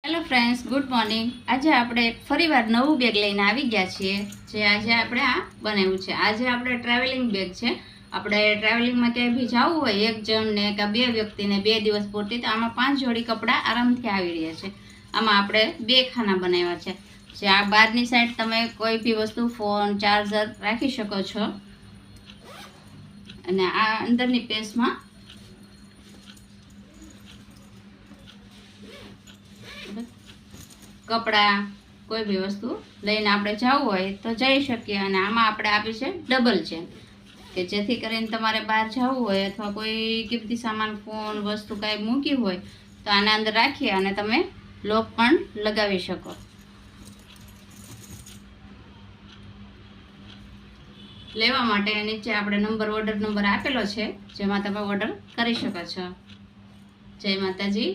Hello friends, good morning. આજે આપણે ફરીવાર નવું બેગ લઈને આવી ગયા છીએ। જે આજે આપણે આ બનાવ્યું છે। આજે આપણે ટ્રાવેલિંગ બેગ છે। આપણે ટ્રાવેલિંગમાં ક્યાંય બી જવું હોય એક જણને કે બે વ્યક્તિને 2 દિવસ પૂરતી, તો આમાં 5 જોડી કપડાં આરામથી આવી રહ્યા છે। આમાં આપણે 2 ખાના બનાવ્યા છે। જે આ બહારની સાઈડ તમે કોઈ બી વસ્તુ, ફોન, ચાર્જર રાખી શકો છો, અને આ અંદરની પેસમાં કપડાં કોઈ બી વસ્તુ લઈને આપણે જવું હોય તો જઈ શકીએ। અને આમાં આપણે આપી છે ડબલ ચેન, કે જેથી કરીને તમારે બહાર જવું હોય અથવા કોઈ કિંમતી સામાન, ફોન, વસ્તુ કાંઈ મૂકી હોય તો આના અંદર રાખી અને તમે લોક પણ લગાવી શકો। લેવા માટે નીચે આપણે ઓર્ડર નંબર આપેલો છે, જેમાં તમે ઓર્ડર કરી શકો છો। જય માતાજી।